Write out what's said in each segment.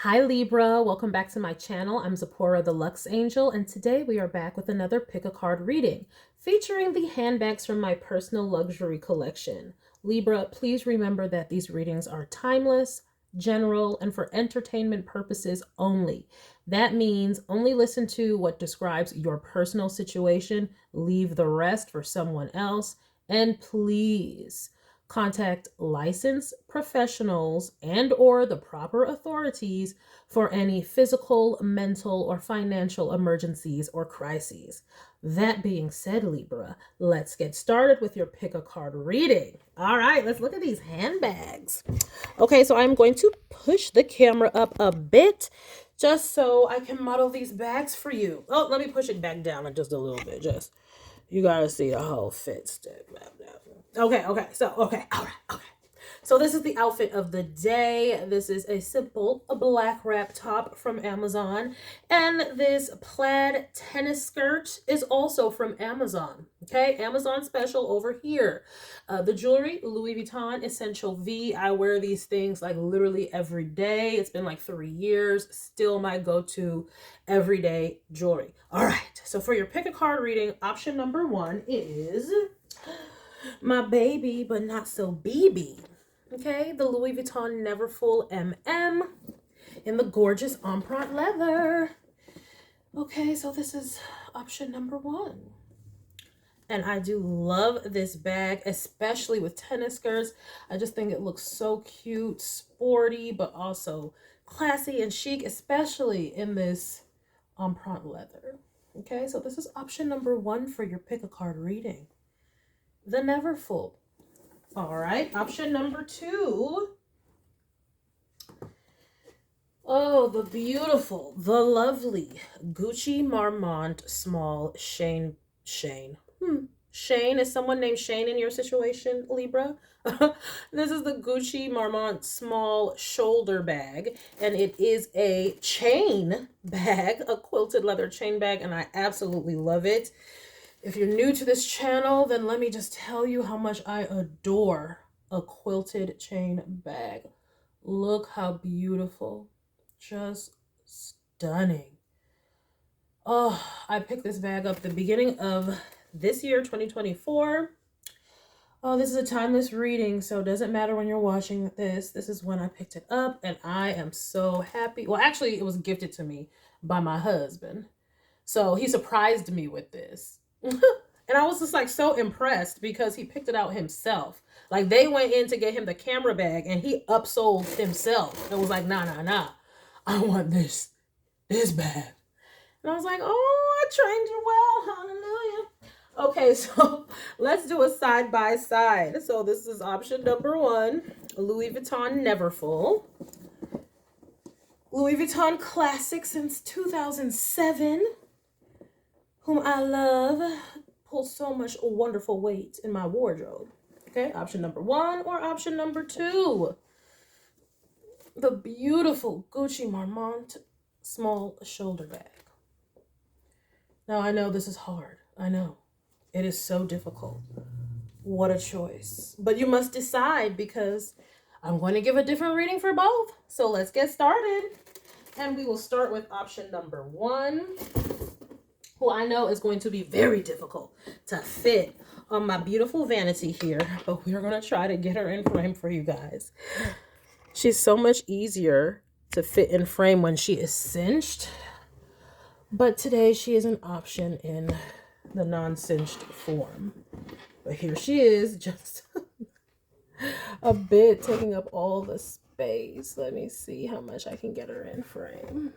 Hi Libra, welcome back to my channel. I'm Zipporah the Luxe Angel, and today we are back with another pick a card reading featuring the handbags from my personal luxury collection. Libra, please remember that these readings are timeless, general, and for entertainment purposes only. That means only listen to what describes your personal situation, leave the rest for someone else, and please contact licensed professionals and or the proper authorities for any physical, mental, or financial emergencies or crises. That being said, Libra, let's get started with your pick a card reading. All right, let's look at these handbags. Okay, so I'm going to push the camera up a bit just so I can model these bags for you. Oh, let me push it back down just a little bit. Just you gotta see the whole fit stick. Okay, all right. So this is the outfit of the day. This is a simple black wrap top from Amazon. And this plaid tennis skirt is also from Amazon. Okay, Amazon special over here. The jewelry, Louis Vuitton Essential V. I wear these things like literally every day. It's been like 3 years. Still my go-to everyday jewelry. All right, so for your pick a card reading, option number 1 is my baby, but not so BB. Okay, the Louis Vuitton Neverfull MM in the gorgeous empreinte leather. Okay, so this is option number 1. And I do love this bag, especially with tennis skirts. I just think it looks so cute, sporty, but also classy and chic, especially in this empreinte leather. Okay, so this is option number 1 for your pick a card reading. The Neverfull. All right, option number 2. Oh, the beautiful, the lovely Gucci Marmont small Shane. Shane, is someone named Shane in your situation, Libra? This is the Gucci Marmont small shoulder bag, and it is a chain bag, a quilted leather chain bag, and I absolutely love it. If you're new to this channel, then let me just tell you how much I adore a quilted chain bag. Look how beautiful. Just stunning. Oh, I picked this bag up the beginning of this year, 2024. Oh, this is a timeless reading, so it doesn't matter when you're watching this. This is when I picked it up, and I am so happy. Well, actually, it was gifted to me by my husband. So he surprised me with this. And I was just like so impressed because he picked it out himself. Like they went in to get him the camera bag and he upsold himself and was like, nah, I want this bag. And I was like, oh, I trained you well, hallelujah. Okay, so let's do a side by side. So this is option number 1, Louis Vuitton Neverfull. Louis Vuitton classic since 2007. Whom I love, pulls so much wonderful weight in my wardrobe. Okay, option number 1 or option number 2. The beautiful Gucci Marmont small shoulder bag. Now, I know this is hard. I know. It is so difficult. What a choice. But you must decide because I'm going to give a different reading for both. So let's get started. And we will start with option number 1. Who I know is going to be very difficult to fit on my beautiful vanity here, but we're going to try to get her in frame for you guys. She's so much easier to fit in frame when she is cinched, but today she is an option in the non-cinched form. But here she is, just a bit taking up all the space. Let me see how much I can get her in frame.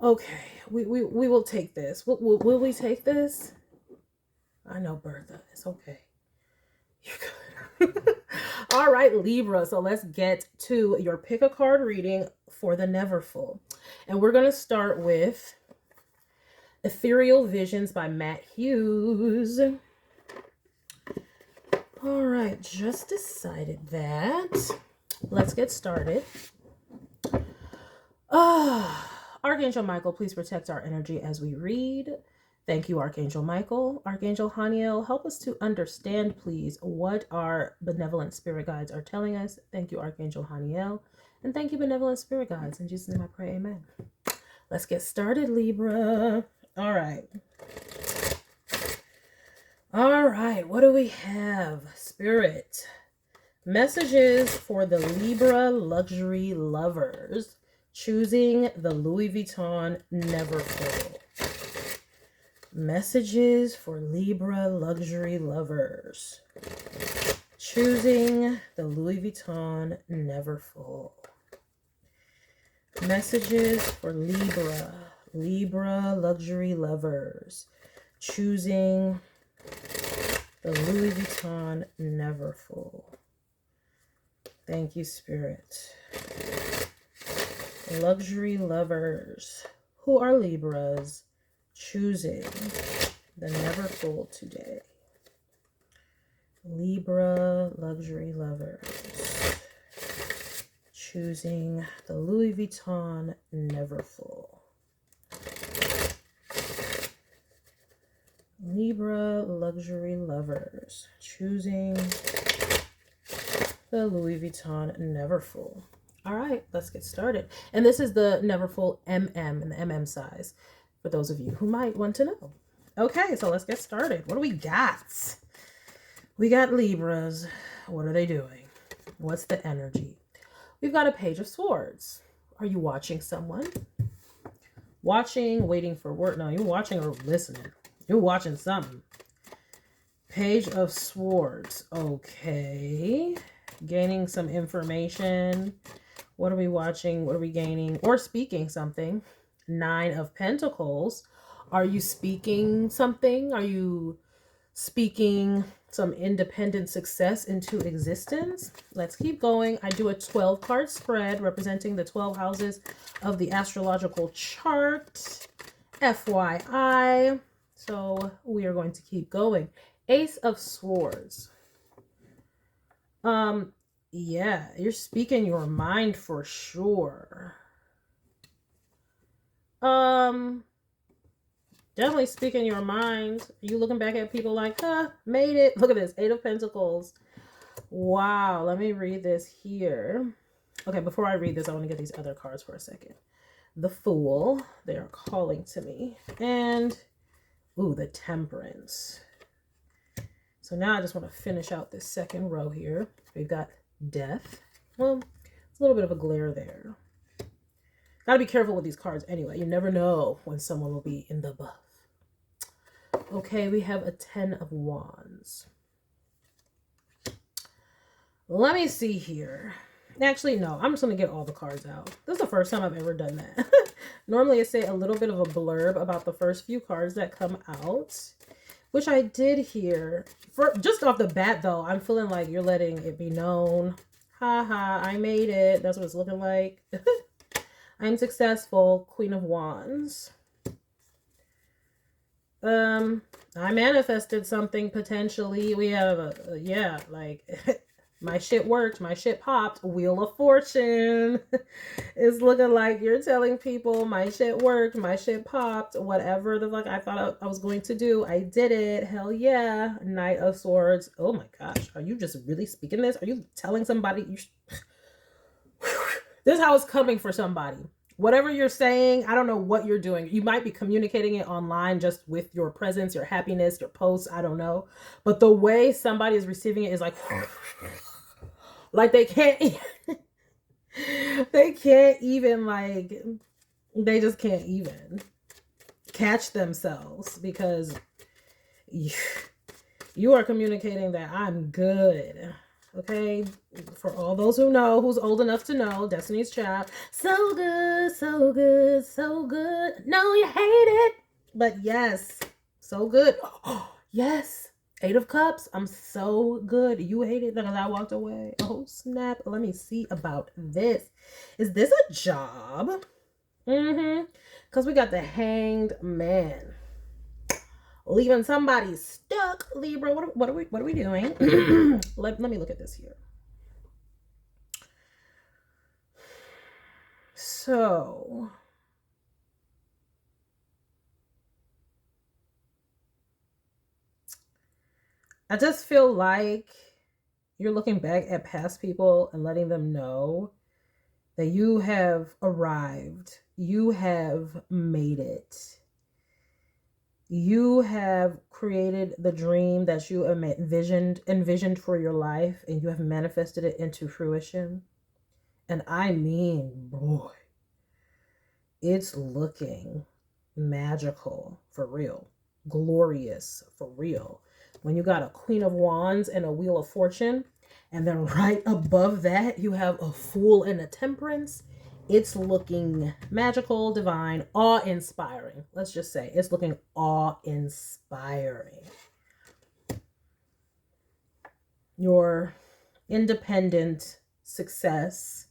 Okay, we will take this. Will we take this? I know, Bertha. It's okay. You're good. All right, Libra. So let's get to your pick a card reading for the Neverfull. And we're going to start with Ethereal Visions by Matt Hughes. All right, just decided that. Let's get started. Archangel Michael, please protect our energy as we read. Thank you, Archangel Michael. Archangel Haniel, help us to understand, please, what our benevolent spirit guides are telling us. Thank you, Archangel Haniel. And thank you, benevolent spirit guides. In Jesus' name I pray, amen. Let's get started, Libra. All right. All right, what do we have? Spirit. Messages for the Libra luxury lovers choosing the Louis Vuitton Neverfull. Messages for Libra luxury lovers choosing the Louis Vuitton Neverfull. Messages for Libra luxury lovers choosing the Louis Vuitton Neverfull. Thank you, Spirit. Luxury lovers who are Libras choosing the Neverfull today. Libra luxury lovers choosing the Louis Vuitton Neverfull. Libra luxury lovers choosing the Louis Vuitton Neverfull. All right, let's get started. And this is the Neverfull MM in the MM size for those of you who might want to know. Okay, so let's get started. What do we got? We got Libras. What are they doing? What's the energy? We've got a Page of Swords. Are you watching someone? Watching, waiting for word. No, you're watching or listening. You're watching something. Page of Swords. Okay. Gaining some information. What are we watching? What are we gaining? Or speaking something. Nine of Pentacles. Are you speaking something? Are you speaking some independent success into existence? Let's keep going. I do a 12 card spread representing the 12 houses of the astrological chart. FYI. So we are going to keep going. Ace of Swords. Yeah, you're speaking your mind for sure. Definitely speaking your mind. You looking back at people like, huh, made it. Look at this, 8 of Pentacles. Wow, let me read this here. Okay, before I read this, I want to get these other cards for a second. The Fool, they are calling to me. And, ooh, the Temperance. So now I just want to finish out this second row here. We've got Death. Well, it's a little bit of a glare there. Gotta be careful with these cards anyway. You never know when someone will be in the buff. Okay, we have a 10 of Wands. Let me see here. Actually, no, I'm just going to get all the cards out. This is the first time I've ever done that. Normally, I say a little bit of a blurb about the first few cards that come out, which I did here. For just off the bat, though, I'm feeling like you're letting it be known. Haha, I made it. That's what it's looking like. I'm successful. Queen of Wands. I manifested something potentially. We have a yeah, like my shit worked, my shit popped. Wheel of Fortune. It's looking like you're telling people my shit worked, my shit popped, whatever the fuck I thought I was going to do, I did it. Hell yeah. Knight of Swords. Oh my gosh, are you just really speaking this? Are you telling somebody you this is how it's coming for somebody. Whatever you're saying, I don't know what you're doing. You might be communicating it online just with your presence, your happiness, your posts. I don't know. But the way somebody is receiving it is like they can't, they can't even they just can't even catch themselves because you are communicating that I'm good. Okay, for all those who know, who's old enough to know, Destiny's Child. So good, so good, so good. No, you hate it. But yes, so good. Oh, yes. 8 of Cups. I'm so good. You hate it because I walked away. Oh, snap. Let me see about this. Is this a job? Because we got the Hanged Man. Leaving somebody stuck. Libra, what are we doing? let me look at this here. So I just feel like you're looking back at past people and letting them know that you have arrived. You have made it. You have created the dream that you envisioned for your life, and you have manifested it into fruition. And I mean, boy, it's looking magical for real, glorious for real. When you got a Queen of Wands and a Wheel of Fortune, and then right above that, you have a Fool and a Temperance. It's looking magical, divine, awe-inspiring. Let's just say it's looking awe-inspiring. Your independent success,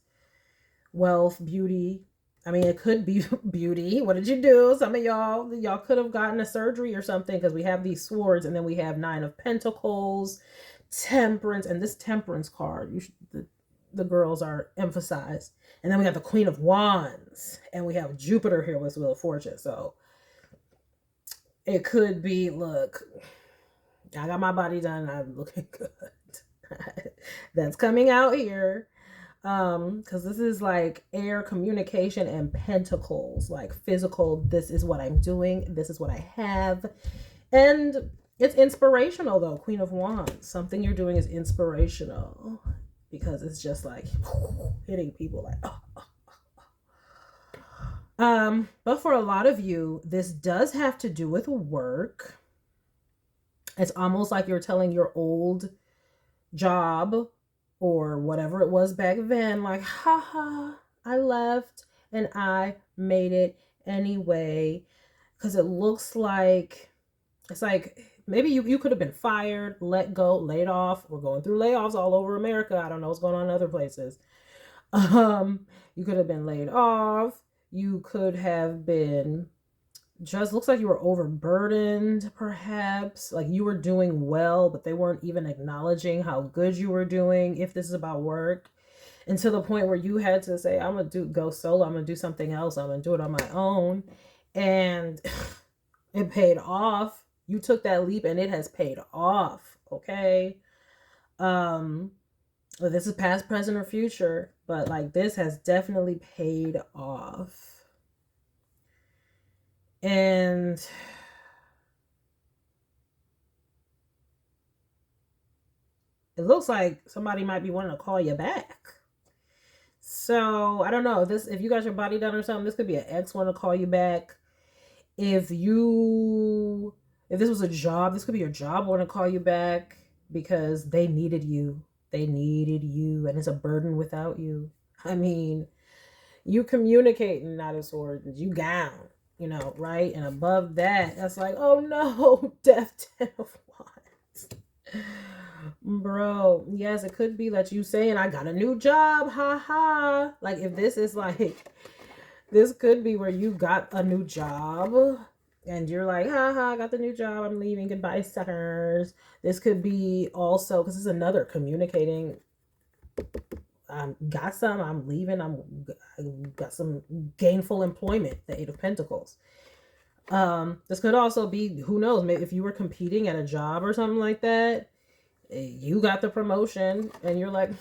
wealth, beauty. I mean, it could be beauty. What did you do? Some of y'all could have gotten a surgery or something, because we have these swords, and then we have 9 of Pentacles, Temperance, and this Temperance card, the girls are emphasized. And then we have the Queen of Wands, and we have Jupiter here with Wheel of Fortune. So it could be, look, I got my body done. I'm looking good. That's coming out here. Because this is like air, communication, and pentacles, like physical. This is what I'm doing. This is what I have. And it's inspirational though. Queen of Wands. Something you're doing is inspirational, because it's just like hitting people like, but for a lot of you, this does have to do with work. It's almost like you're telling your old job or whatever it was back then, like, haha, I left and I made it anyway. Because it looks like, it's like, maybe you could have been fired, let go, laid off. We're going through layoffs all over America. I don't know what's going on in other places. You could have been laid off. You could have been, just looks like you were overburdened, perhaps. Like you were doing well, but they weren't even acknowledging how good you were doing, if this is about work. And to the point where you had to say, I'm going to go solo. I'm going to do something else. I'm going to do it on my own. And it paid off. You took that leap and it has paid off. Okay. This is past, present, or future, but like this has definitely paid off. And it looks like somebody might be wanting to call you back. So I don't know, if you got your body done or something, this could be an ex want to call you back. If this was a job, this could be your job want to call you back because they needed you. They needed you, and it's a burden without you. I mean, you communicating, not a sword, you gown, right? And above that, that's like, oh no, death, 10 of wands. Bro, yes, it could be that you saying, I got a new job, haha. Like, if this is like, this could be where you got a new job and you're like, haha, I got the new job, I'm leaving, goodbye, suckers. This could be also, because this is another communicating, got some, I'm leaving, I got some gainful employment, the 8 of Pentacles. This could also be, who knows, maybe if you were competing at a job or something like that, you got the promotion and you're like,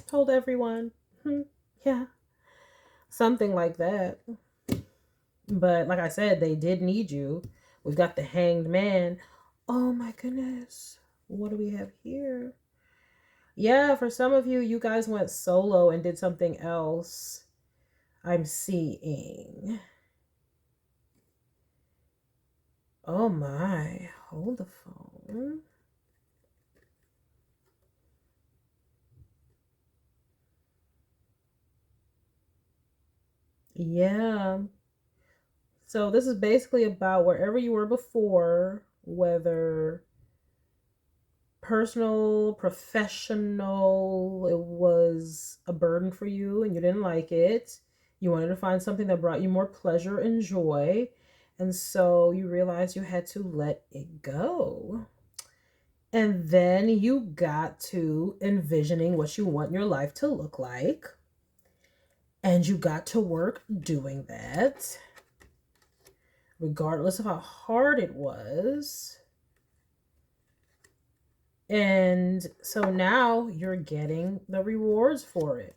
told everyone, yeah, something like that. But like I said, they did need you. We've got the Hanged Man. Oh my goodness, what do we have here? Yeah, for some of you, you guys went solo and did something else. I'm seeing. Oh my, hold the phone. Yeah. So this is basically about wherever you were before, whether personal, professional, it was a burden for you and you didn't like it. You wanted to find something that brought you more pleasure and joy. And so you realized you had to let it go. And then you got to envisioning what you want your life to look like. And you got to work doing that, regardless of how hard it was. And so now you're getting the rewards for it.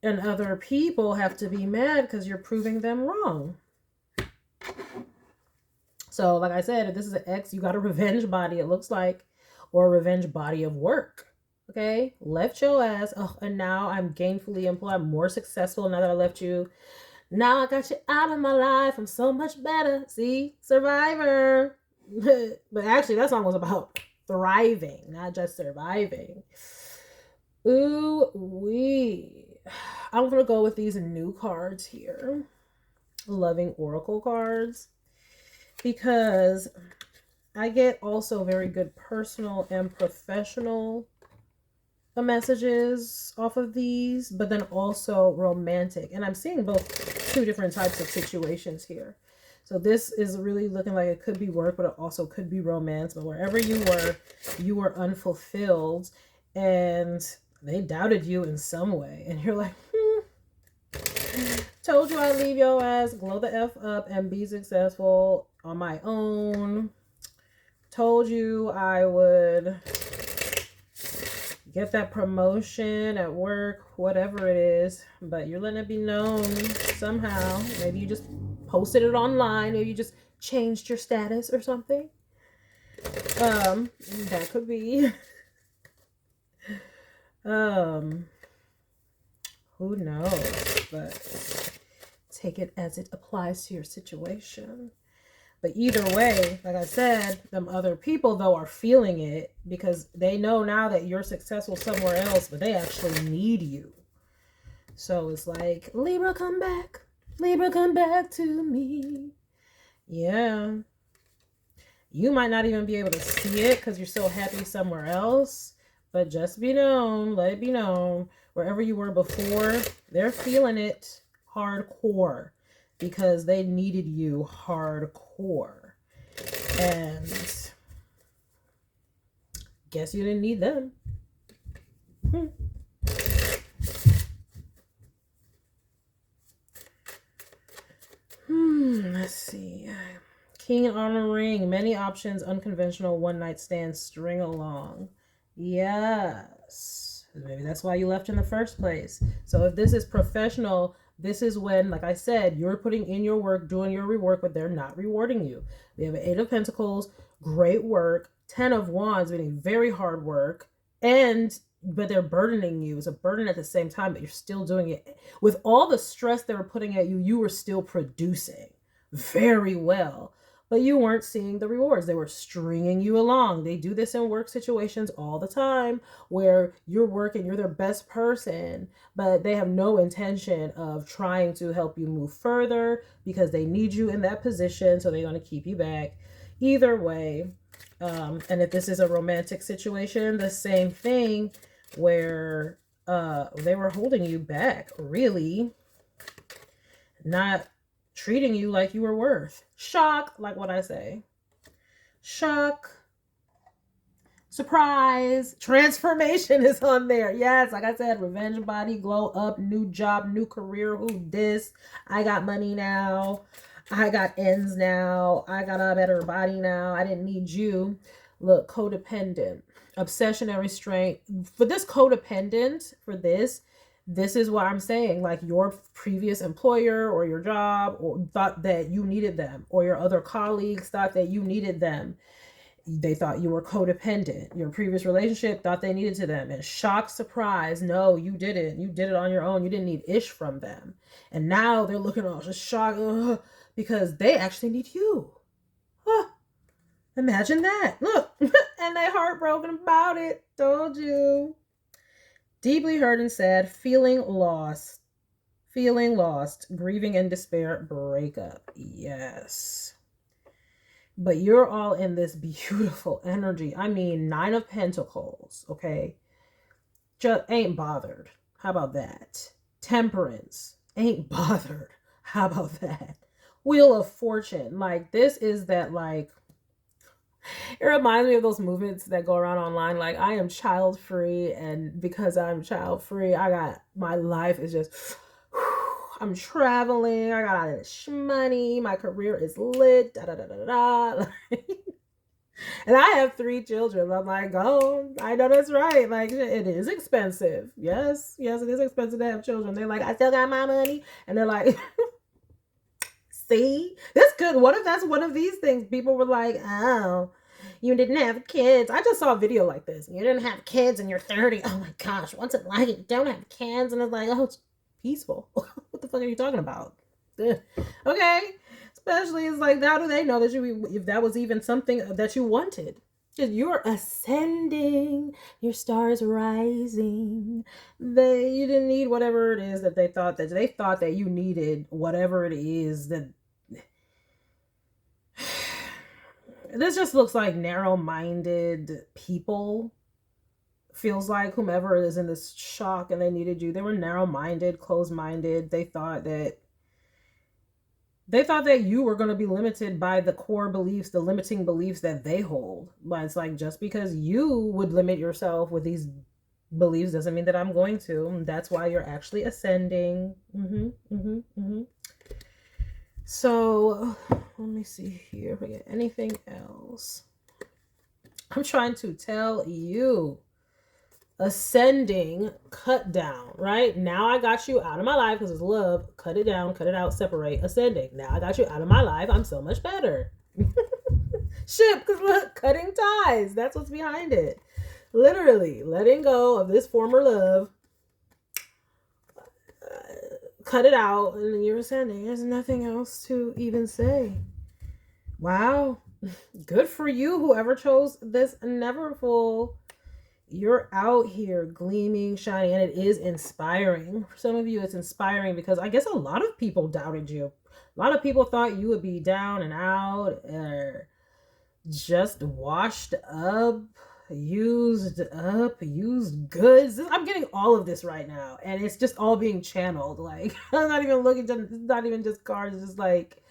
And other people have to be mad because you're proving them wrong. So, like I said, if this is an ex, you got a revenge body, it looks like, or a revenge body of work. Okay? Left your ass. Oh, and now I'm gainfully employed. I'm more successful now that I left you. Now I got you out of my life. I'm so much better. See? Survivor. But actually, that song was about thriving, not just surviving. Ooh, wee. I'm going to go with these new cards here. Loving Oracle cards. Because I get also very good personal and professional messages off of these, but then also romantic. And I'm seeing both two different types of situations here. So this is really looking like it could be work, but it also could be romance. But wherever you were unfulfilled and they doubted you in some way. And you're like, told you I'd leave your ass, glow the F up and be successful on my own. Told you I would get that promotion at work, whatever it is, but you're letting it be known somehow. Maybe you just posted it online, maybe you just changed your status or something. That could be. Who knows? But take it as it applies to your situation. But either way, like I said, them other people, though, are feeling it because they know now that you're successful somewhere else, but they actually need you. So it's like, Libra, come back. Libra, come back to me. Yeah. You might not even be able to see it because you're so happy somewhere else. But just be known, let it be known, wherever you were before, they're feeling it hardcore. Because they needed you hardcore. And guess you didn't need them. Let's see. King on a ring. Many options. Unconventional. One night stand. String along. Yes. Maybe that's why you left in the first place. So if this is professional, this is when, like I said, you're putting in your work, doing your rework, but they're not rewarding you. We have an 8 of Pentacles, great work, 10 of Wands, meaning very hard work, but they're burdening you. It's a burden at the same time, but you're still doing it. With all the stress they were putting at you, you were still producing very well. But you weren't seeing the rewards. They were stringing you along. They do this in work situations all the time where you're working, you're their best person, but they have no intention of trying to help you move further because they need you in that position. So they're going to keep you back. Either way. And if this is a romantic situation, the same thing where they were holding you back, really not treating you like you were worth. Shock, like what I say. Shock. Surprise. Transformation is on there. Yes, like I said, revenge body, glow up, new job, new career. Who this? I got money now. I got ends now. I got a better body now. I didn't need you. Look, codependent. Obsession and restraint. For this codependent, this is what I'm saying, like your previous employer or your job or thought that you needed them, or your other colleagues thought that you needed them. They thought you were codependent. Your previous relationship thought they needed to them. And shock, surprise, no, you didn't. You did it on your own. You didn't need ish from them. And now they're looking all just shocked because they actually need you. Imagine that. Look, and they heartbroken about it. Told you. Deeply hurt and sad, feeling lost, grieving and despair, breakup. Yes. But you're all in this beautiful energy. I mean, 9 of Pentacles, okay? Just ain't bothered. How about that? Temperance, ain't bothered. How about that? Wheel of Fortune. Like, this is that, like, it reminds me of those movements that go around online. Like, I am child free, and because I'm child free, my life is just, I'm traveling. I got all this money. My career is lit. Da da da da da. Like, And I have 3 children. I'm like, oh, I know that's right. Like, it is expensive. Yes, yes, it is expensive to have children. They're like, I still got my money. And they're like, see, that's good. What if that's one of these things? People were like, oh, you didn't have kids. I just saw a video like this. You didn't have kids and you're 30. Oh my gosh, what's it like? You don't have kids. And it's like, oh, it's peaceful. What the fuck are you talking about? Okay. Especially, it's like, how do they know that if that was even something that you wanted? Because you're ascending, your stars rising. You didn't need whatever it is that they thought that you needed, whatever it is that. This just looks like narrow-minded people. Feels like whomever is in this shock and they needed you, they were narrow-minded, closed-minded. They thought that you were going to be limited by the core beliefs, the limiting beliefs that they hold. But it's like, just because you would limit yourself with these beliefs doesn't mean that I'm going to. That's why you're actually ascending. So let me see here if I get anything else. I'm trying to tell you, ascending, cut down, right? Now I got you out of my life because it's love. Cut it down, cut it out, separate, ascending. Now I got you out of my life. I'm so much better. Ship, because look, cutting ties. That's what's behind it. Literally letting go of this former love. Cut it out, and then you're ascending. There's nothing else to even say. Wow. Good for you, whoever chose this Neverfull. You're out here gleaming, shining, and it is inspiring. For some of you, it's inspiring because I guess a lot of people doubted you. A lot of people thought you would be down and out, or just washed up, used goods. I'm getting all of this right now, and it's just all being channeled. Like, I'm not even looking to, not even just cards, it's just like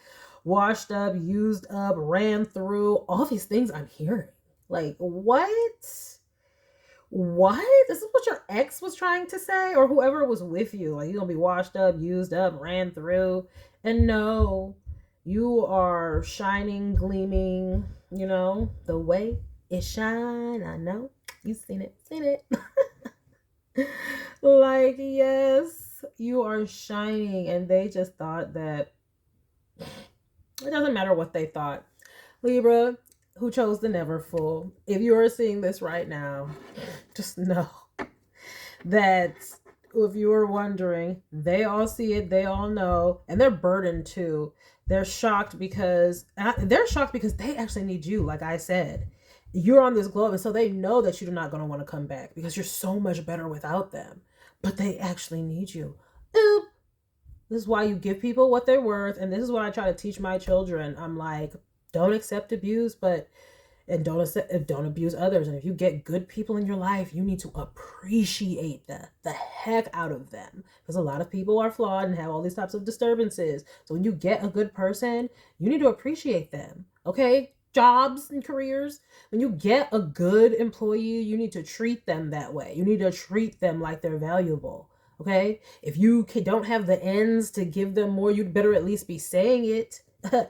washed up, used up, ran through, all these things I'm hearing. Like, what? This is what your ex was trying to say, or whoever was with you. Like, you're gonna be washed up, used up, ran through. And no, you are shining, gleaming, you know, the way it shine. I know you've seen it. Like, yes, you are shining, and they just thought that it doesn't matter what they thought. Libra, who chose the Neverfull, if you are seeing this right now, just know that if you were wondering, they all see it, they all know, and they're burdened too. They're shocked because they actually need you. Like I said, you're on this globe, and so they know that you're not going to want to come back because you're so much better without them. But they actually need you. Oop. This is why you give people what they're worth, and this is what I try to teach my children. I'm like, don't accept abuse, and don't abuse others. And if you get good people in your life, you need to appreciate the heck out of them, because a lot of people are flawed and have all these types of disturbances. So when you get a good person, you need to appreciate them. Okay, jobs and careers, when you get a good employee, you need to treat them that way. You need to treat them like they're valuable. Okay, if you don't have the ends to give them more, you'd better at least be saying it.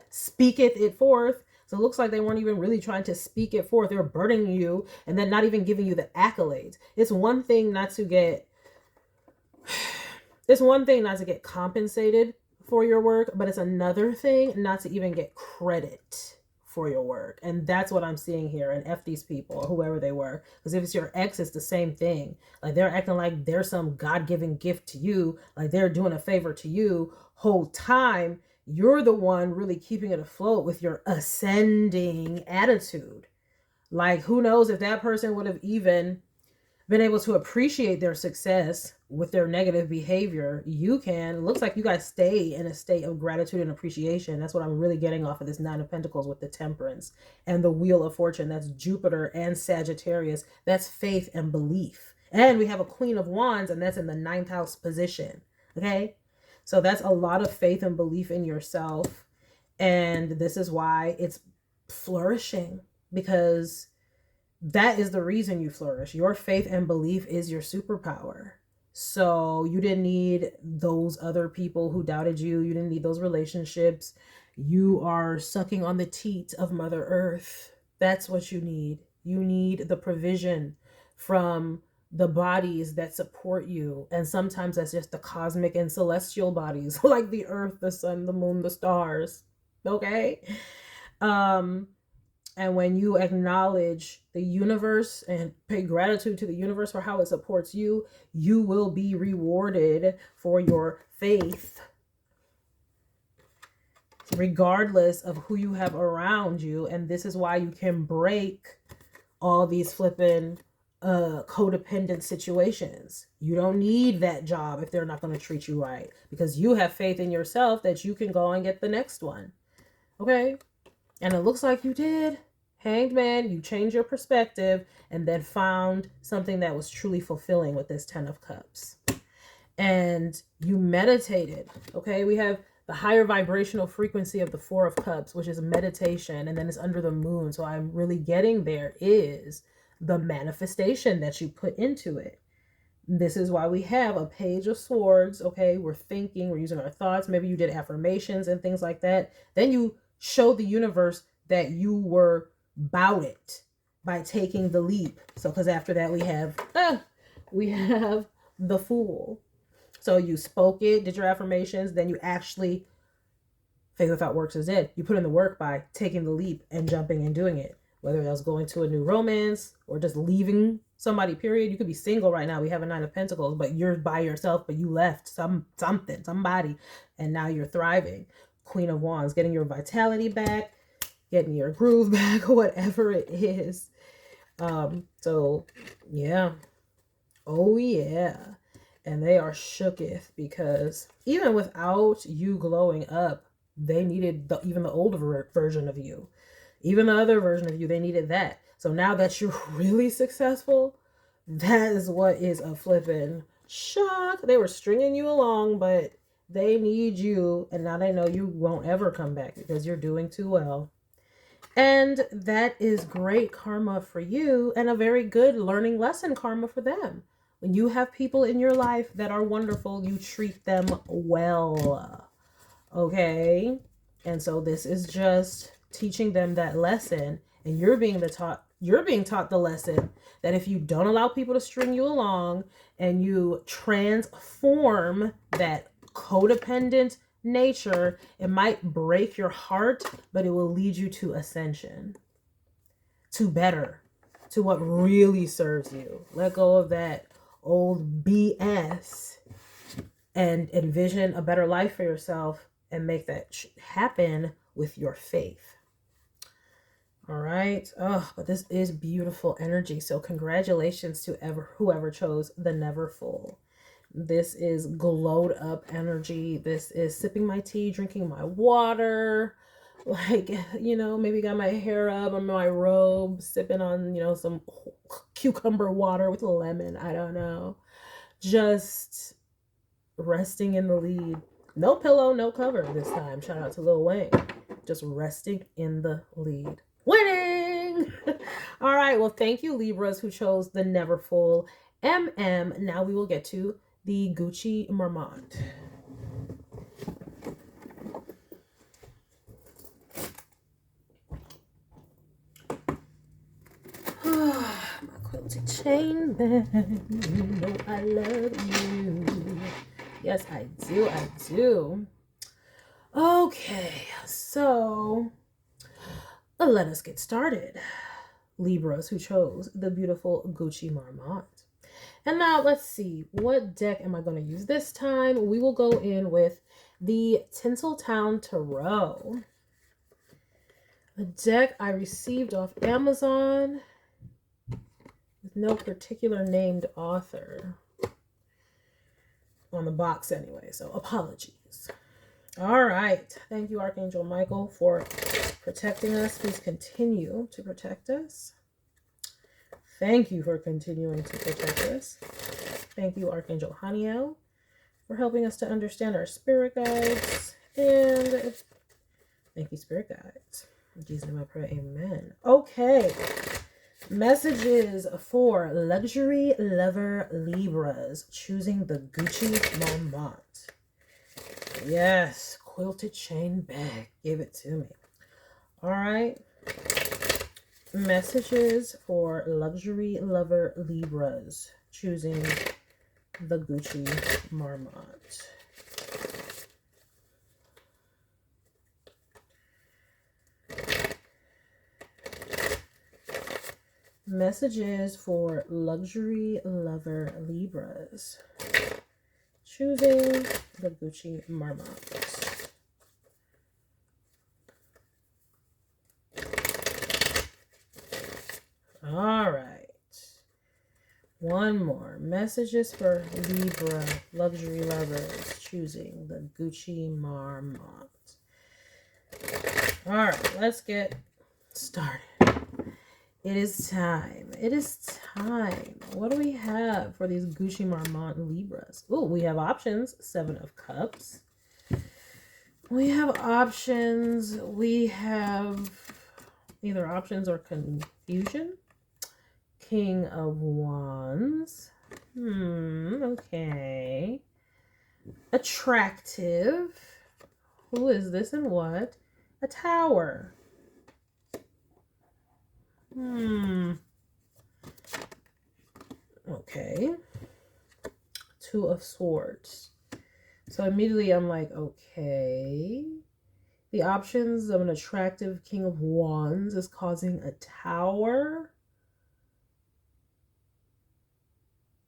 Speaketh it forth. So it looks like they weren't even really trying to speak it forth. They were burdening you and then not even giving you the accolades. It's one thing not to get compensated for your work, but it's another thing not to even get credit for your work. And that's what I'm seeing here. And F these people, or whoever they were. Because if it's your ex, it's the same thing. Like, they're acting like they're some God-given gift to you, like they're doing a favor to you whole time. You're the one really keeping it afloat with your ascending attitude. Like, who knows if that person would have even been able to appreciate their success with their negative behavior. You can. It looks like you guys stay in a state of gratitude and appreciation. That's what I'm really getting off of this Nine of Pentacles with the Temperance and the Wheel of Fortune. That's Jupiter and Sagittarius. That's faith and belief. And we have a Queen of Wands, and that's in the 9th house position. Okay? So that's a lot of faith and belief in yourself. And this is why it's flourishing, because that is the reason you flourish. Your faith and belief is your superpower. So you didn't need those other people who doubted you. You didn't need those relationships. You are sucking on the teat of Mother Earth. That's what you need. You need the provision from the bodies that support you. And sometimes that's just the cosmic and celestial bodies, like the earth, the sun, the moon, the stars. Okay? And when you acknowledge the universe and pay gratitude to the universe for how it supports you, you will be rewarded for your faith, regardless of who you have around you. And this is why you can break all these flipping codependent situations. You don't need that job if they're not going to treat you right, because you have faith in yourself that you can go and get the next one. Okay? And it looks like you did. Hanged man, you changed your perspective and then found something that was truly fulfilling with this 10 of Cups. And you meditated. Okay? We have the higher vibrational frequency of the 4 of Cups, which is meditation, and then it's under the moon. So I'm really getting there is the manifestation that you put into it. This is why we have a Page of Swords. Okay? We're thinking, we're using our thoughts. Maybe you did affirmations and things like that. Then you show the universe that you were about it by taking the leap. So because after that we have the Fool. So you spoke it, did your affirmations, then you actually, faith without works is dead. You put in the work by taking the leap and jumping and doing it. Whether that was going to a new romance or just leaving somebody, period. You could be single right now. We have a 9 of Pentacles, but you're by yourself, but you left somebody, and now you're thriving. Queen of Wands, getting your vitality back, getting your groove back, whatever it is. So yeah. Oh yeah. And they are shooketh, because even without you glowing up, they needed even the older version of you. Even the other version of you, they needed that. So now that you're really successful, that is what is a flipping shock. They were stringing you along, but they need you. And now they know you won't ever come back because you're doing too well. And that is great karma for you, and a very good learning lesson karma for them. When you have people in your life that are wonderful, you treat them well. Okay? And so this is just teaching them that lesson, and you're being taught the lesson that if you don't allow people to string you along and you transform that codependent nature, it might break your heart, but it will lead you to ascension, to better, to what really serves you. Let go of that old BS and envision a better life for yourself and make that happen with your faith. All right. Oh, but this is beautiful energy. So congratulations to whoever chose the Neverfull. This is glowed up energy. This is sipping my tea, drinking my water, like, you know, maybe got my hair up on my robe, sipping on, you know, some cucumber water with lemon. I don't know. Just resting in the lead. No pillow, no cover this time. Shout out to Lil Wayne. Just resting in the lead. Winning! All right. Well, thank you, Libras, who chose the Neverfull MM. Now we will get to the Gucci Marmont. My quilted chain bag, you know I love you. Yes, I do. I do. Okay, so let us get started. Libras who chose the beautiful Gucci Marmont. And now let's see, what deck am I going to use this time? We will go in with the Tinseltown Tarot, a deck I received off Amazon with no particular named author on the box anyway, so apologies. All right. Thank you, Archangel Michael, for protecting us. Please continue to protect us. Thank you for continuing to protect us. Thank you, Archangel Haniel, for helping us to understand our spirit guides. And thank you, spirit guides. In Jesus' name I pray, amen. Okay. Messages for luxury lover Libras choosing the Gucci Marmont. Yes, quilted chain bag. Give it to me. All right. Messages for luxury lover Libras choosing the Gucci Marmont. Messages for luxury lover Libras choosing the Gucci Marmont. All right. One more. Messages for Libra luxury lovers choosing the Gucci Marmont. All right, let's get started. It is time. It is time. What do we have for these Gucci Marmont Libras? Oh, we have options. 7 of Cups. We have options. We have either options or confusion. King of Wands. Okay. Attractive. Who is this and what? A Tower. Okay. 2 of Swords. So immediately I'm like, okay. The options of an attractive King of Wands is causing a Tower.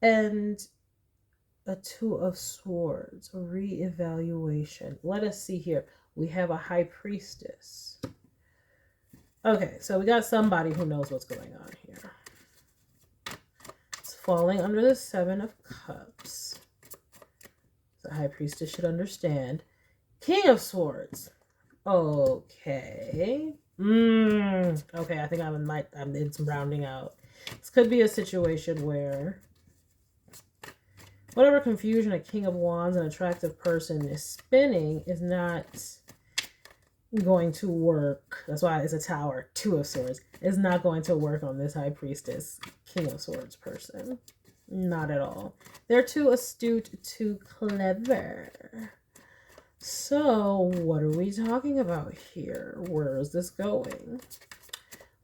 And a 2 of Swords. A reevaluation. Let us see here. We have a High Priestess. Okay, so we got somebody who knows what's going on here. It's falling under the 7 of Cups. The High Priestess should understand. King of Swords. Okay. Okay, I think it's rounding out. This could be a situation where whatever confusion a King of Wands, an attractive person, is spinning is not going to work. That's why it's a Tower. 2 of Swords is not going to work on this High Priestess, King of Swords person. Not at all. They're too astute, too clever. So what are we talking about here? Where is this going?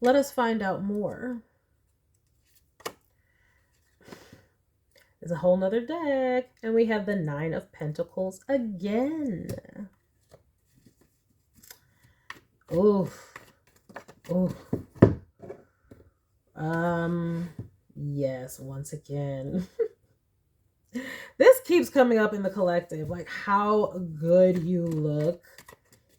Let us find out more. There's a whole nother deck. And we have the 9 of Pentacles again. Oof. Oof. Yes, once again. This keeps coming up in the collective. Like, how good you look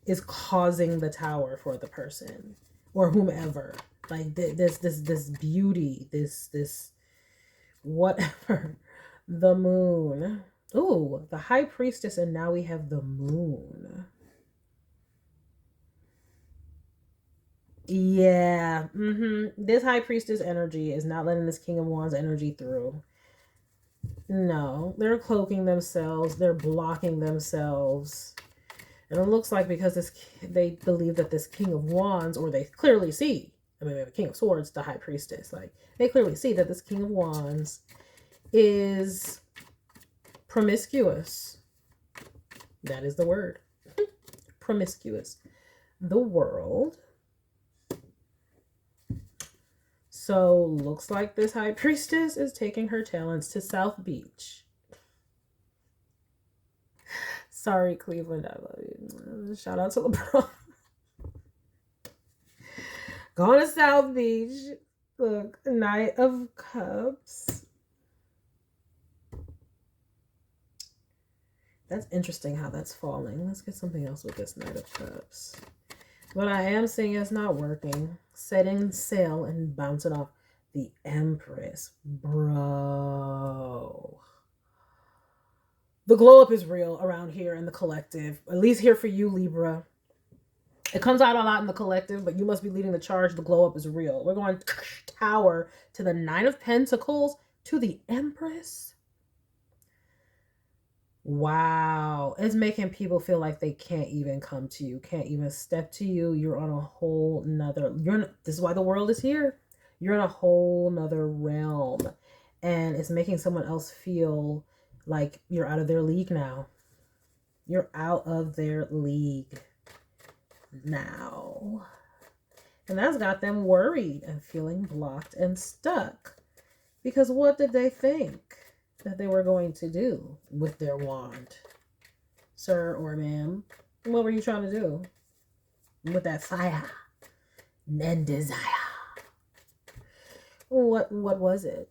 is causing the Tower for the person or whomever. Like, this beauty, this whatever. The Moon. Ooh, the High Priestess, and now we have the Moon. Yeah. This High Priestess energy is not letting this King of Wands energy through. No, they're cloaking themselves. They're blocking themselves. And it looks like because they believe that this King of Wands, or they clearly see, I mean, we have a King of Swords, the High Priestess. Like, they clearly see that this King of Wands is promiscuous. That is the word. Promiscuous. The World. So looks like this High Priestess is taking her talents to South Beach. Sorry, Cleveland, I love you. Shout out to LeBron. Going to South Beach. Look, Knight of Cups. That's interesting how that's falling. Let's get something else with this Knight of Cups. What I am seeing is not working. Setting sail and bouncing off. The Empress. Bro. The glow up is real around here in the collective. At least here for you, Libra. It comes out a lot in the collective, but you must be leading the charge. The glow up is real. We're going Tower to the 9 of Pentacles to the Empress. Wow. It's making people feel like they can't even come to you, can't even step to you. You're on a whole nother, this is why the world is here. You're in a whole nother realm, and it's making someone else feel like you're out of their league now. You're out of their league now. And that's got them worried and feeling blocked and stuck. Because what did they think that they were going to do with their wand? Sir or ma'am, what were you trying to do with that fire and desire? What was it?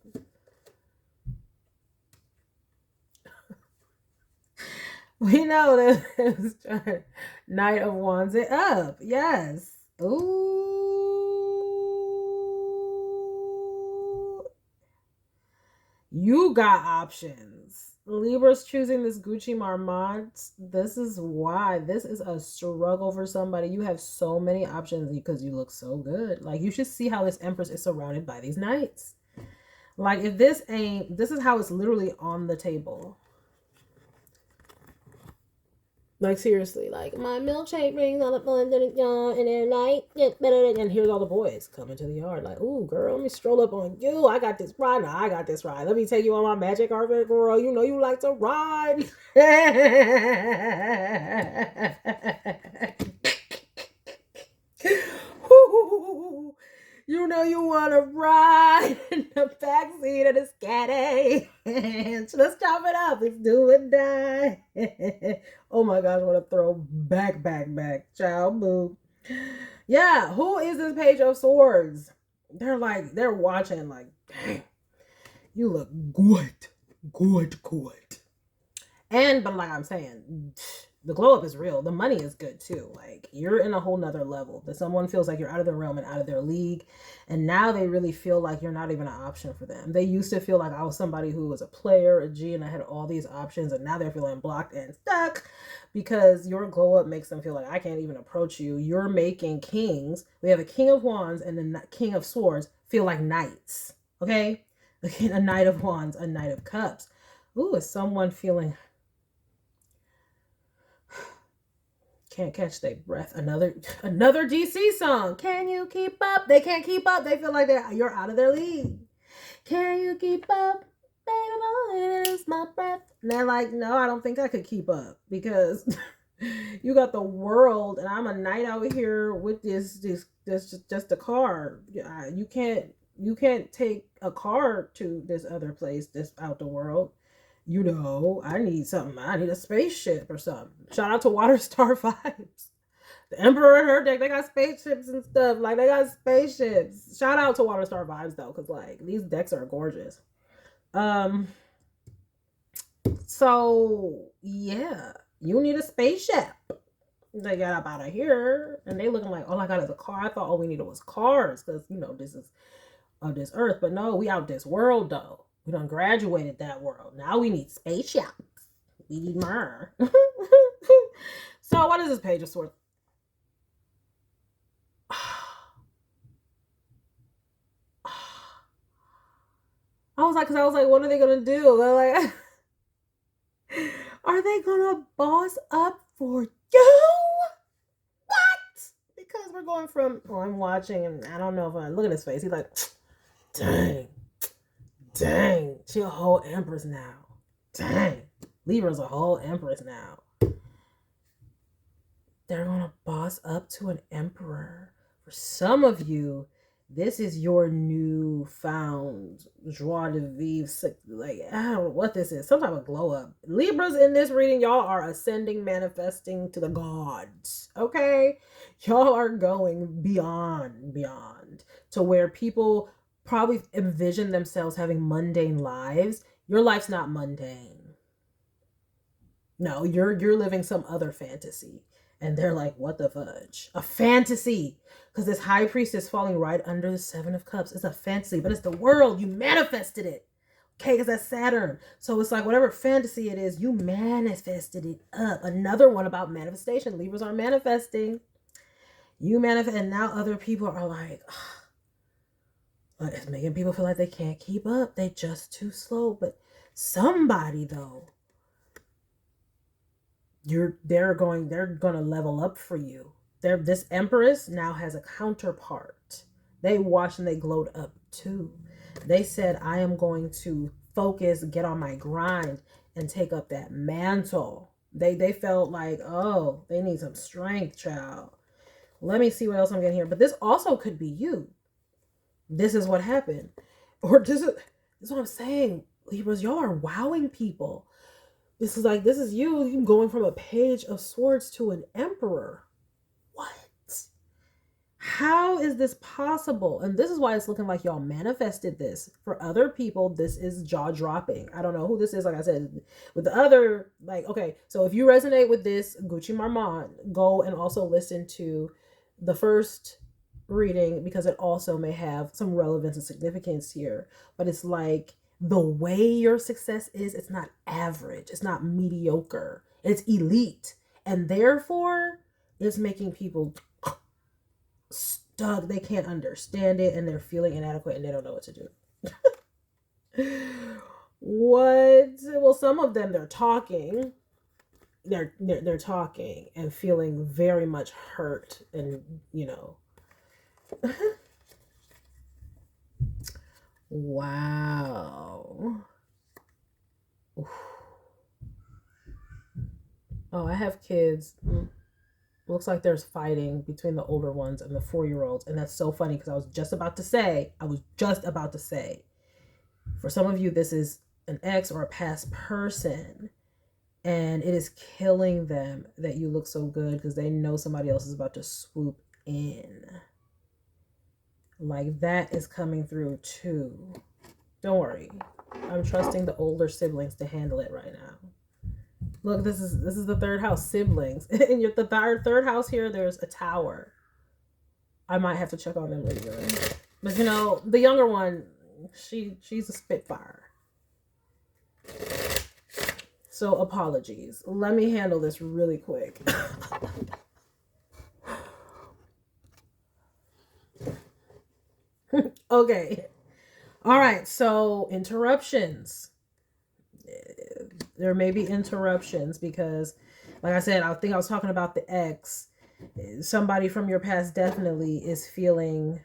We know that it was trying Knight of Wands it up. Yes. Ooh. You got options. Libra's choosing this Gucci Marmont. This is why. This is a struggle for somebody. You have so many options because you look so good. Like, you should see how this Empress is surrounded by these knights. Like, if this ain't... This is how it's literally on the table. Like, seriously, like, my milkshake brings all the fun and then night gets better. And here's all the boys coming to the yard. Like, ooh, girl, let me stroll up on you. I got this ride. No, I got this ride. Let me take you on my magic carpet, girl. You know you like to ride. You know you want to ride in the backseat of this caddy. Let's chop it up. Let's do it, die. Oh my gosh, what a throw back. Child, boo. Yeah, who is this Page of Swords? They're watching like, dang, you look good. But like I'm saying, the glow up is real. The money is good too. Like, you're in a whole nother level. That someone feels like you're out of their realm and out of their league. And now they really feel like you're not even an option for them. They used to feel like I was somebody who was a player, a G, and I had all these options. And now they're feeling blocked and stuck because your glow up makes them feel like I can't even approach you. You're making kings. We have a King of Wands and a King of Swords feel like knights. Okay? A Knight of Wands, a Knight of Cups. Ooh, is someone feeling... Can't catch their breath. Another DC song. Can you keep up? They can't keep up. They feel like you're out of their league. Can you keep up? Baby, lose my breath. And they're like, no, I don't think I could keep up because you got the world and I'm a knight out here with this just a car. You can't take a car to this other place, this out the world. You know, I need something. I need a spaceship or something. Shout out to Water Star Vibes. The Emperor and her deck, they got spaceships and stuff. Like, they got spaceships. Shout out to Water Star Vibes, though, because, like, these decks are gorgeous. So, yeah. You need a spaceship. They got up out of here, and they looking like, all I got is a car. I thought all we needed was cars, because, you know, this is of this earth. But no, we out this world, though. We done graduated that world. Now we need spaceships. We need more. So what is this Page of Swords? I was like, what are they gonna do? They're like, are they gonna boss up for you? What? Because we're going from, I'm watching, and I don't know if I look at his face. He's like, dang, she a whole empress now. Dang, Libra's a whole empress now. They're gonna boss up to an emperor. For some of you, this is your newfound joie de vivre. Like, I don't know what this is. Some type of glow up. Libras in this reading, y'all are ascending, manifesting to the gods. Okay? Y'all are going beyond to where people probably envision themselves having mundane lives. Your life's not mundane. No, you're living some other fantasy. And they're like, what the fudge? A fantasy. Because this high priest is falling right under the Seven of Cups. It's a fantasy, but it's the world. You manifested it. Okay, because that's Saturn. So it's like whatever fantasy it is, you manifested it up. Another one about manifestation. Libras are manifesting. You manifest, and now other people are like, but it's making people feel like they can't keep up. They're just too slow. But somebody, though, they're gonna level up for you. This Empress now has a counterpart. They watched and they glowed up too. They said, I am going to focus, get on my grind, and take up that mantle. They felt like, oh, they need some strength, child. Let me see what else I'm getting here. But this also could be you. This is what happened. Or this is what I'm saying. Libras, y'all are wowing people. This is you going from a page of swords to an emperor. What? How is this possible? And this is why it's looking like y'all manifested this. For other people, this is jaw-dropping. I don't know who this is, like I said. With the other, like, okay, so if you resonate with this, Gucci Marmont, go and also listen to the first reading, because it also may have some relevance and significance here. But it's like the way your success is, it's not average. It's not mediocre. It's elite. And therefore, it's making people stuck. They can't understand it, and they're feeling inadequate, and they don't know what to do. What? Well, some of them, they're talking. They're talking and feeling very much hurt, and wow. Oh, I have kids. Looks like there's fighting between the older ones and the 4-year-olds. And that's so funny, because I was just about to say, for some of you, this is an ex or a past person. And it is killing them that you look so good, because they know somebody else is about to swoop in. Like, that is coming through too. Don't worry. I'm trusting the older siblings to handle it right now. Look, this is the third house, siblings. And the third house here, there's a tower. I might have to check on them later. But the younger one, she's a spitfire. So apologies. Let me handle this really quick. Okay. All right. So interruptions. There may be interruptions because, like I said, I think I was talking about the ex. Somebody from your past definitely is feeling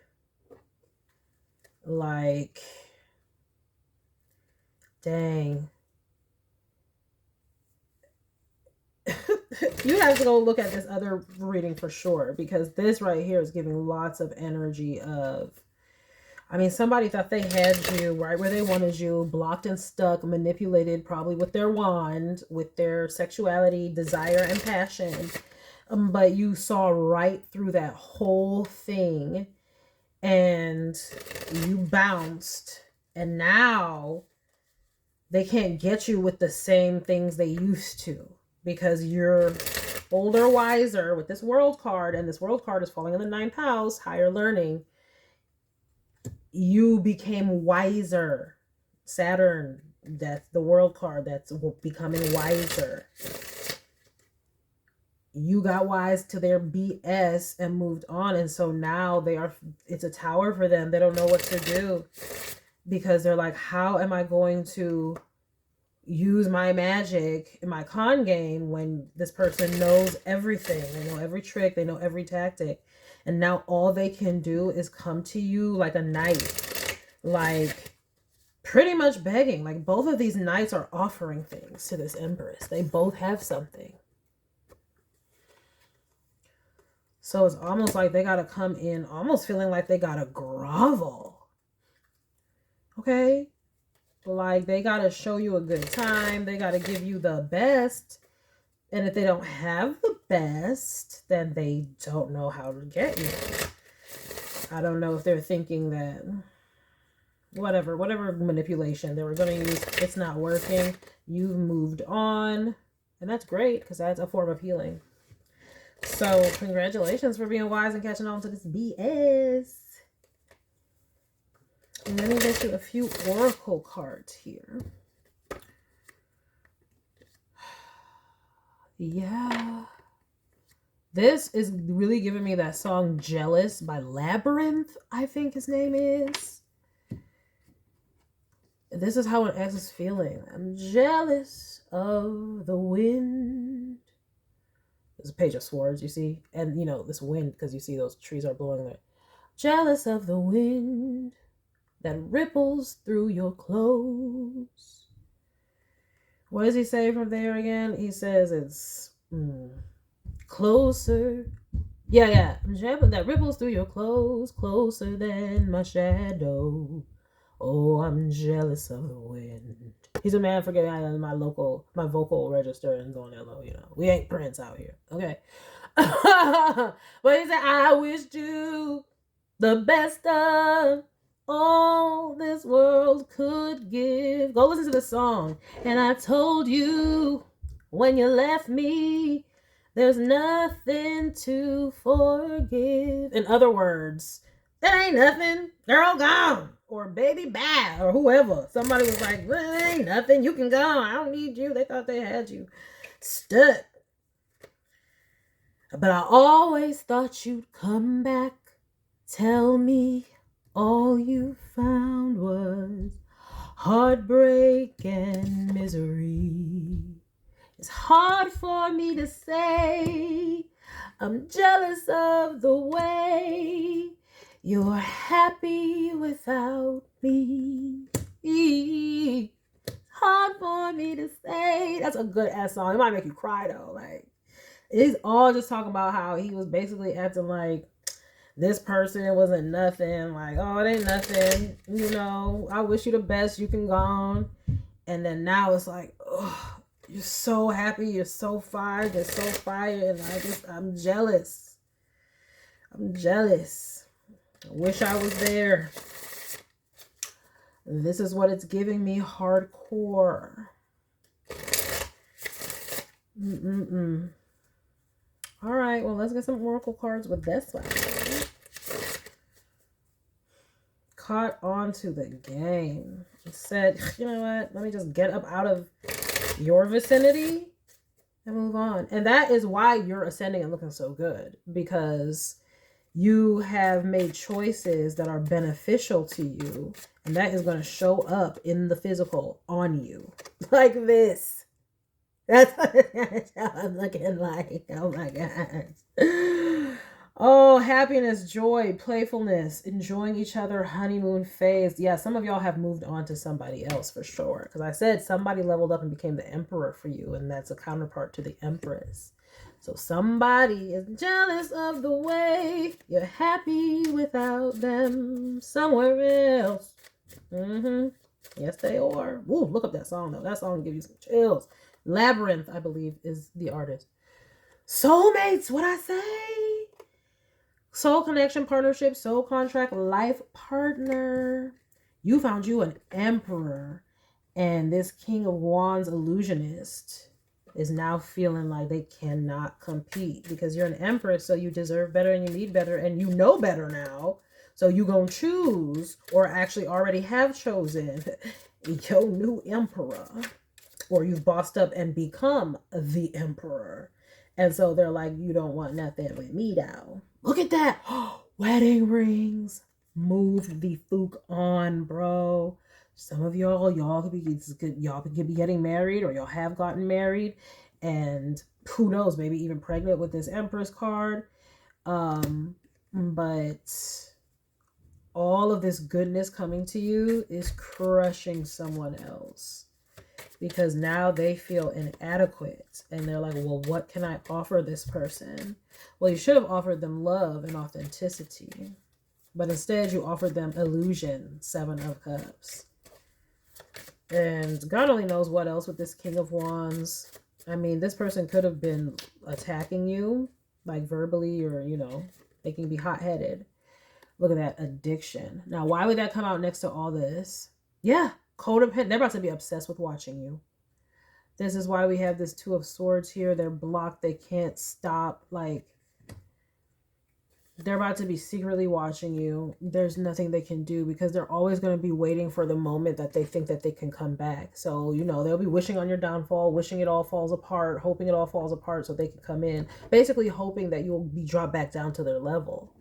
like, dang. You have to go look at this other reading for sure, because this right here is giving lots of energy of, somebody thought they had you right where they wanted you, blocked and stuck, manipulated probably with their wand, with their sexuality, desire, and passion. But you saw right through that whole thing and you bounced. And now they can't get you with the same things they used to, because you're older, wiser with this world card. And this world card is falling in the 9th house, higher learning. You became wiser. Saturn, that's the world card, that's becoming wiser. You got wise to their BS and moved on. And so now it's a tower for them. They don't know what to do, because they're like, how am I going to use my magic in my con game when this person knows everything? They know every trick. They know every tactic. And now all they can do is come to you like a knight, like pretty much begging. Like, both of these knights are offering things to this empress. They both have something. So it's almost like they got to come in almost feeling like they got to grovel. Okay? Like, they got to show you a good time. They got to give you the best. And if they don't have the best, then they don't know how to get you. I don't know if they're thinking that whatever manipulation they were going to use, it's not working. You've moved on. And that's great, because that's a form of healing. So congratulations for being wise and catching on to this BS. And let me get you a few oracle cards here. Yeah. This is really giving me that song Jealous by Labyrinth, I think his name is. This is how an ex is feeling. I'm jealous of the wind. There's a page of swords, you see? And, this wind, because you see those trees are blowing there. Jealous of the wind that ripples through your clothes. What does he say from there again? He says it's closer Yeah. That ripples through your clothes, closer than my shadow. Oh, I'm jealous of the wind. He's a man for getting out of my vocal register and going that low, you know. We ain't Prince out here, okay? But he said, I wish you the best of all this world could give. Go listen to the song. And I told you when you left me, there's nothing to forgive. In other words, that ain't nothing. Girl, gone. Or baby, bad. Or whoever. Somebody was like, well, that ain't nothing. You can go. I don't need you. They thought they had you stuck. But I always thought you'd come back. Tell me all you found was heartbreak and misery. It's hard for me to say. I'm jealous of the way you're happy without me. Hard for me to say. That's a good ass song. It might make you cry though. Like, it's all just talking about how he was basically acting like this person wasn't nothing. Like, oh, it ain't nothing. You know, I wish you the best. You can go on. And then now it's like, oh, you're so happy. You're so fired. You're so fired. And I'm jealous. I'm jealous. I wish I was there. This is what it's giving me, hardcore. All right, well, let's get some oracle cards with this one. Caught on to the game. It said, you know what? Let me just get up out of your vicinity and move on. And that is why you're ascending and looking so good, because you have made choices that are beneficial to you, and that is going to show up in the physical on you like this. That's how I'm looking like. Oh my gosh. Oh, happiness, joy, playfulness, enjoying each other, honeymoon phase. Yeah, some of y'all have moved on to somebody else for sure. Because I said somebody leveled up and became the emperor for you, and that's a counterpart to the empress. So somebody is jealous of the way you're happy without them somewhere else. Yes, they are. Ooh, look up that song though. That song will give you some chills. Labyrinth, I believe, is the artist. Soulmates, what I say? Soul connection, partnership, soul contract, life partner. You found you an emperor, and this King of Wands illusionist is now feeling like they cannot compete because you're an empress, so you deserve better and you need better and you know better now. So you gonna choose, or actually already have chosen, your new emperor. Or you've bossed up and become the emperor. And so they're like, you don't want nothing with me now. Look at that. Wedding rings. Move the fuck on, bro. Some of y'all could be getting married, or y'all have gotten married. And who knows, maybe even pregnant with this Empress card. But all of this goodness coming to you is crushing someone else. Because now they feel inadequate and they're like, well, what can I offer this person? Well, you should have offered them love and authenticity, but instead you offered them illusion, 7 of Cups. And God only knows what else with this King of Wands. I mean, this person could have been attacking you, like verbally, or, you know, they can be hot-headed. Look at that, addiction. Now, why would that come out next to all this? Yeah. Codependent. They're about to be obsessed with watching you. This is why we have this 2 of Swords here. They're blocked. They can't stop. Like, they're about to be secretly watching you. There's nothing they can do because they're always going to be waiting for the moment that they think that they can come back. So, you know, they'll be wishing on your downfall, wishing it all falls apart, hoping it all falls apart so they can come in. Basically hoping that you'll be dropped back down to their level.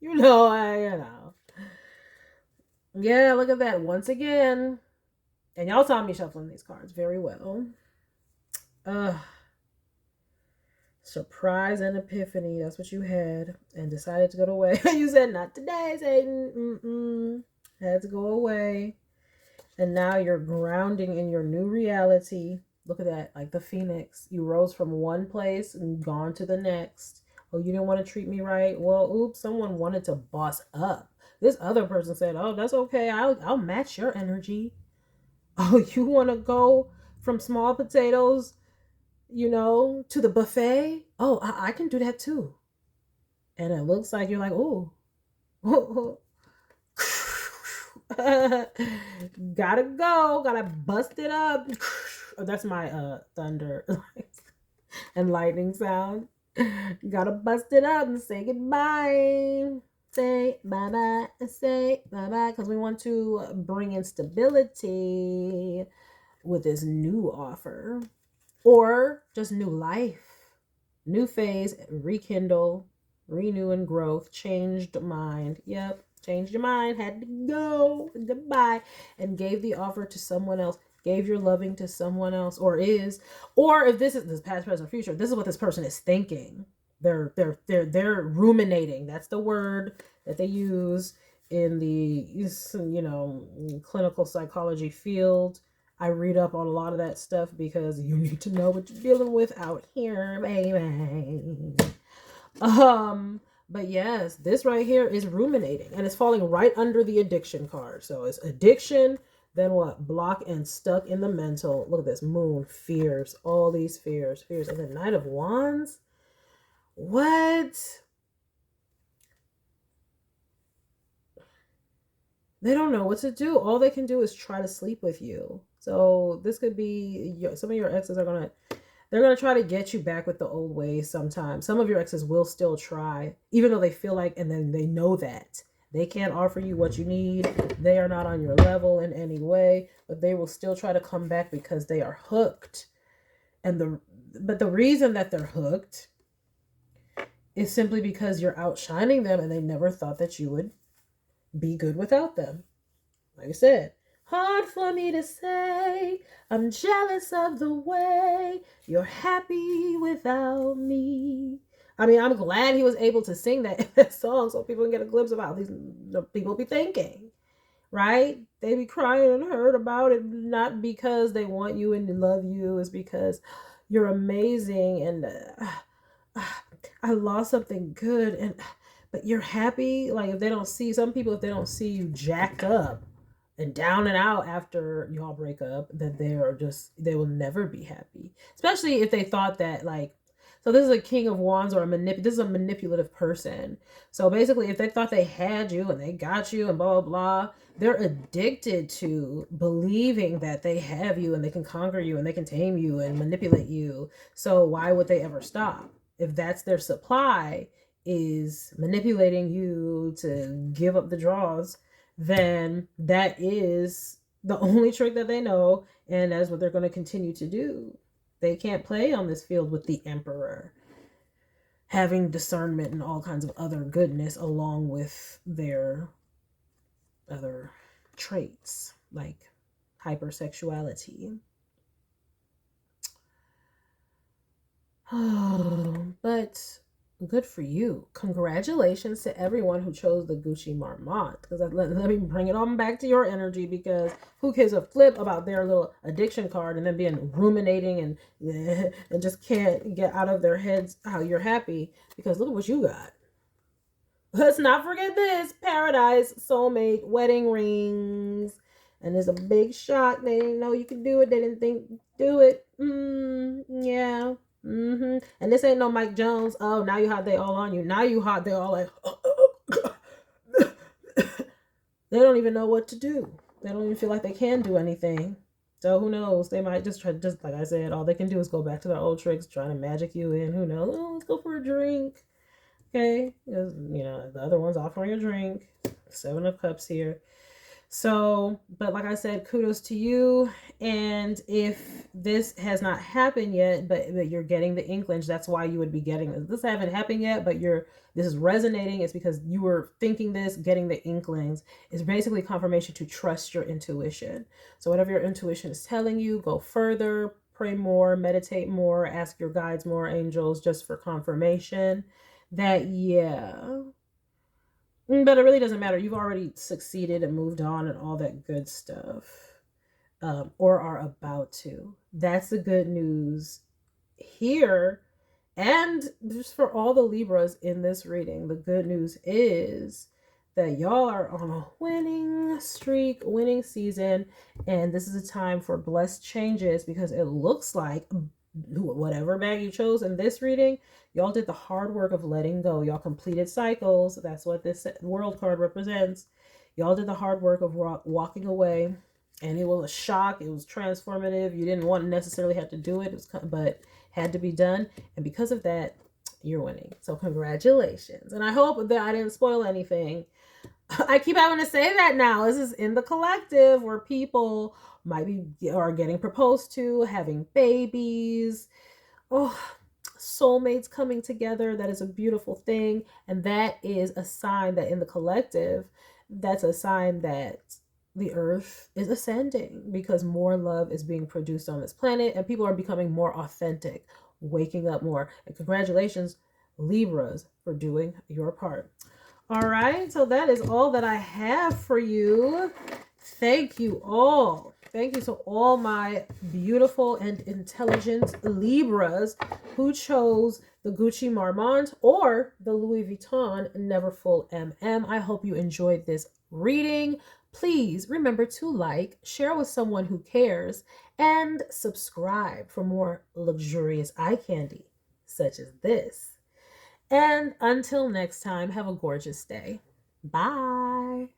you know. Yeah, look at that. Once again. And y'all saw me shuffling these cards very well. Surprise and epiphany. That's what you had. And decided to go away. You said, not today, Satan. Had to go away. And now you're grounding in your new reality. Look at that, like the phoenix. You rose from one place and gone to the next. Oh, you didn't want to treat me right? Well, oops, someone wanted to boss up. This other person said, oh, that's okay. I'll match your energy. Oh, you want to go from small potatoes, to the buffet? Oh, I can do that too. And it looks like you're like, oh, gotta go, gotta bust it up. That's my thunder and lightning sound. Gotta bust it up and say goodbye. Say bye bye. Say bye bye. Because we want to bring in stability with this new offer. Or just new life. New phase, rekindle, renew and growth, changed mind. Yep, changed your mind, had to go, goodbye, and gave the offer to someone else, gave your loving to someone else, or if this is this past, present, future, this is what this person is thinking. They're ruminating. That's the word that they use in the clinical psychology field. I read up on a lot of that stuff because you need to know what you're dealing with out here, baby. But yes, this right here is ruminating, and it's falling right under the addiction card. So it's addiction, then what? Block and stuck in the mental. Look at this, moon, fears, all these fears, and the Knight of Wands. What? They don't know what to do. All they can do is try to sleep with you. So this could be some of your exes they're gonna try to get you back with the old ways sometimes. Some of your exes will still try, even though they feel like, and then they know that they can't offer you what you need. They are not on your level in any way, but they will still try to come back because they are hooked. But the reason that they're hooked is simply because you're outshining them, and they never thought that you would be good without them. Like I said, hard for me to say, I'm jealous of the way you're happy without me. I mean, I'm glad he was able to sing that song so people can get a glimpse of how these people be thinking, right? They be crying and hurt about it, not because they want you and love you. It's because you're amazing and I lost something good, but you're happy. Like if they don't see you jacked up and down and out after y'all break up, then they will never be happy. Especially if they thought that so this is a King of Wands, or this is a manipulative person. So basically, if they thought they had you and they got you and blah, blah, blah, they're addicted to believing that they have you and they can conquer you and they can tame you and manipulate you. So why would they ever stop? If that's their supply, is manipulating you to give up the draws, then that is the only trick that they know, and that's what they're going to continue to do. They can't play on this field with the Emperor having discernment and all kinds of other goodness along with their other traits like hypersexuality. But good for you. Congratulations to everyone who chose the Gucci Marmont. Because let me bring it on back to your energy, because who cares a flip about their little addiction card and then being ruminating and just can't get out of their heads how you're happy, because look at what you got. Let's not forget this. Paradise, soulmate, wedding rings. And it's a big shock. They didn't know you could do it. They didn't think do it. Yeah. And this ain't no Mike Jones. Oh, now you hot, they all on you. Now you hot, they all like they don't even know what to do. They don't even feel like they can do anything. So who knows? They might just like I said, all they can do is go back to their old tricks, trying to magic you in. Who knows? Oh, let's go for a drink. Okay, the other one's offering a drink. 7 of Cups here. So, but like I said, kudos to you. And if this has not happened yet, but you're getting the inklings, that's why you would be getting this. This haven't happened yet, but this is resonating. It's because you were thinking this, getting the inklings. It's basically confirmation to trust your intuition. So whatever your intuition is telling you, go further, pray more, meditate more, ask your guides more, angels, just for confirmation that, yeah. But it really doesn't matter. You've already succeeded and moved on and all that good stuff. or are about to. That's the good news here. And just for all the Libras in this reading, the good news is that y'all are on a winning streak, winning season, and this is a time for blessed changes because it looks like whatever bag you chose in this reading, y'all did the hard work of letting go. Y'all completed cycles. That's what this world card represents. Y'all did the hard work of walking away, and it was a shock. It was transformative. You didn't want to necessarily have to do it, but had to be done. And because of that, you're winning. So congratulations. And I hope that I didn't spoil anything. I keep having to say that now. This is in the collective where people might be are getting proposed to, having babies. Oh, soulmates coming together. That is a beautiful thing. And that is a sign that in the collective, that's a sign that the earth is ascending because more love is being produced on this planet and people are becoming more authentic, waking up more. And congratulations, Libras, for doing your part. All right, so that is all that I have for you. Thank you all. Thank you to all my beautiful and intelligent Libras who chose the Gucci Marmont or the Louis Vuitton Neverfull MM. I hope you enjoyed this reading. Please remember to like, share with someone who cares, and subscribe for more luxurious eye candy such as this. And until next time, have a gorgeous day. Bye.